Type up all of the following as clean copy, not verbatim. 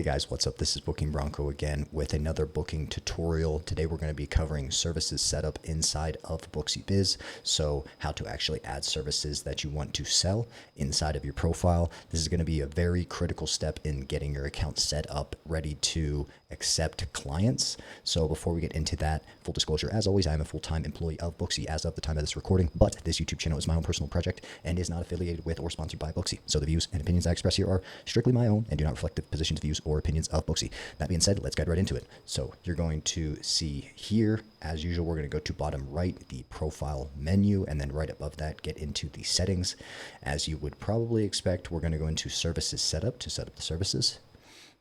guys, what's up? This is Booking Bronco again with another booking tutorial. Today we're going to be covering services setup inside of Booksy Biz. So how to actually add services that you want to sell inside of your profile. This is going to be a very critical step in getting your account set up, ready to accept clients. So before we get into that, full disclosure, as always, I am a full-time employee of Booksy as of the time of this recording, but this YouTube channel is my own personal project and is not affiliated with or sponsored by Booksy. So the views and opinions I express here are strictly my own and do not reflect the positions, views, or opinions of Booksy. That being said, let's get right into it. So you're going to see here, as usual, we're going to go to bottom right, the profile menu, and then right above that, get into the settings. As you would probably expect, we're going to go into services setup to set up the services.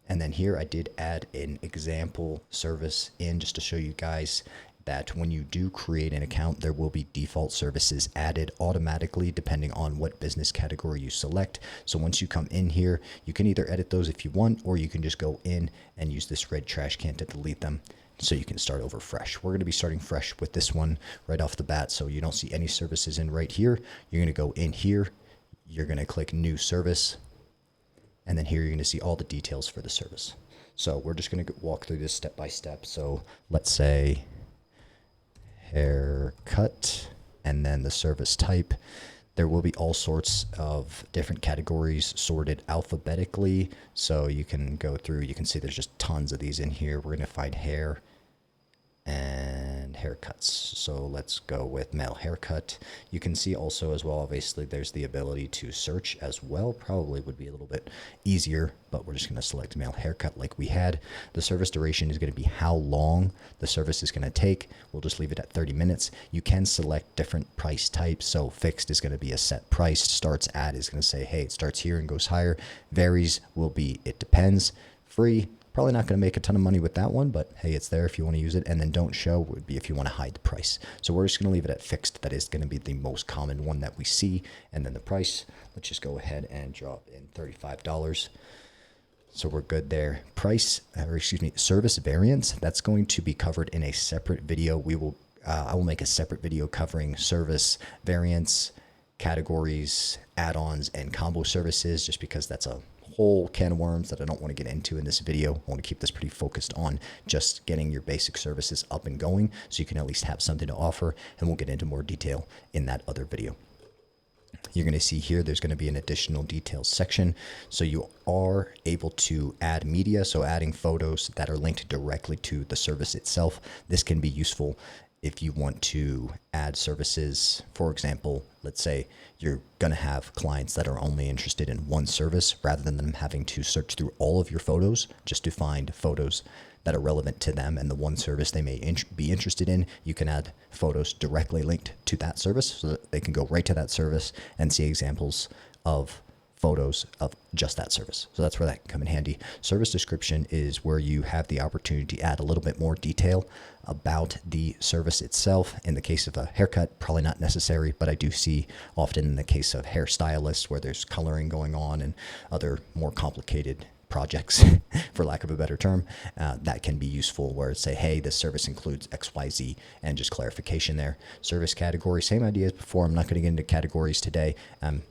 And then here I did add an example service in just to show you guys that when you do create an account, there will be default services added automatically depending on what business category you select. So once you come in here, you can either edit those if you want, or you can just go in and use this red trash can to delete them so you can start over fresh. We're going to be starting fresh with this one right off the bat. So you don't see any services in right here. You're going to go in here. You're going to click new service. And then here you're going to see all the details for the service. So we're just going to walk through this step by step. So let's say haircut, and then the service type. There will be all sorts of different categories sorted alphabetically. So you can go through, you can see there's just tons of these in here. We're going to find hair and haircuts. So let's go with male haircut. You can see also as well, obviously there's the ability to search as well. Probably would be a little bit easier, but we're just going to select male haircut like we had. The service duration is going to be how long the service is going to take. We'll just leave it at 30 minutes. You can select different price types. So fixed is going to be a set price. Starts at is going to say, hey, it starts here and goes higher. Varies will be, it depends. Free, probably not going to make a ton of money with that one, but hey, it's there if you want to use it. And then don't show would be if you want to hide the price. So we're just going to leave it at fixed. That is going to be the most common one that we see. And then the price, let's just go ahead and drop in $35. So we're good there. Price, service variants, that's going to be covered in a separate video. I will make a separate video covering service variants, categories, add-ons, and combo services, just because that's a whole can of worms that I don't want to get into in this video. I want to keep this pretty focused on just getting your basic services up and going so you can at least have something to offer, and we'll get into more detail in that other video. You're going to see here there's going to be an additional details section. So you are able to add media, so adding photos that are linked directly to the service itself. This can be useful if you want to add services. For example, let's say you're going to have clients that are only interested in one service, rather than them having to search through all of your photos just to find photos that are relevant to them and the one service they may be interested in. You can add photos directly linked to that service so that they can go right to that service and see examples of photos of just that service. So that's where that can come in handy. Service description is where you have the opportunity to add a little bit more detail about the service itself. In the case of a haircut, probably not necessary, but I do see often in the case of hairstylists where there's coloring going on and other more complicated projects, for lack of a better term, that can be useful, where it say, hey, this service includes XYZ, and just clarification there. Service category, same idea as before. I'm not going to get into categories today.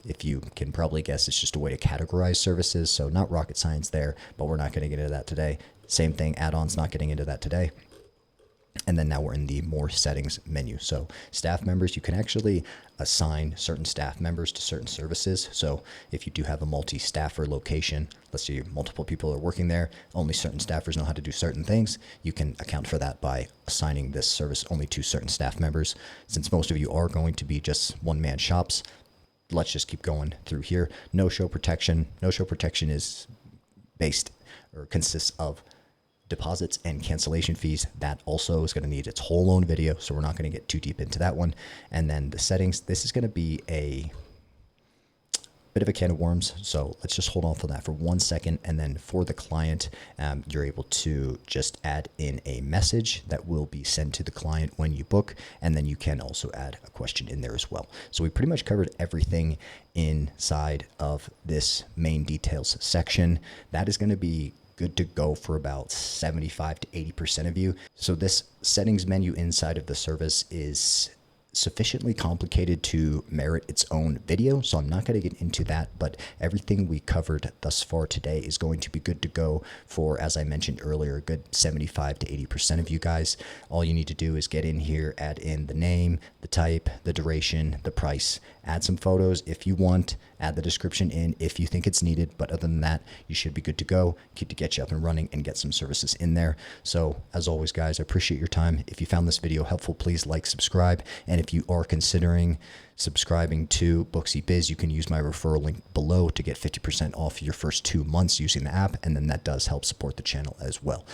If you can probably guess, it's just a way to categorize services. So not rocket science there, but we're not going to get into that today. Same thing, add-ons, not getting into that today. And then now we're in the more settings menu. So staff members, you can actually assign certain staff members to certain services. So if you do have a multi-staffer location, let's say multiple people are working there, only certain staffers know how to do certain things, you can account for that by assigning this service only to certain staff members. Since most of you are going to be just one-man shops, let's just keep going through here. No-show protection. No-show protection is based or consists of deposits and cancellation fees. That also is going to need its whole own video, so we're not going to get too deep into that one. And then the settings, this is going to be a bit of a can of worms, so let's just hold on for that for 1 second. And then for the client, you're able to just add in a message that will be sent to the client when you book, and then you can also add a question in there as well. So we pretty much covered everything inside of this main details section. That is going to be good to go for about 75 to 80% of you. So this settings menu inside of the service is sufficiently complicated to merit its own video, so I'm not going to get into that, but everything we covered thus far today is going to be good to go for, as I mentioned earlier, a good 75 to 80% of you guys. All you need to do is get in here, add in the name, the type, the duration, the price, add some photos if you want, add the description in if you think it's needed, but other than that, you should be good to go, to get you up and running and get some services in there. So as always, guys, I appreciate your time. If you found this video helpful, please like, subscribe, and if you are considering subscribing to Booksy Biz, you can use my referral link below to get 50% off your first 2 months using the app, and then that does help support the channel as well.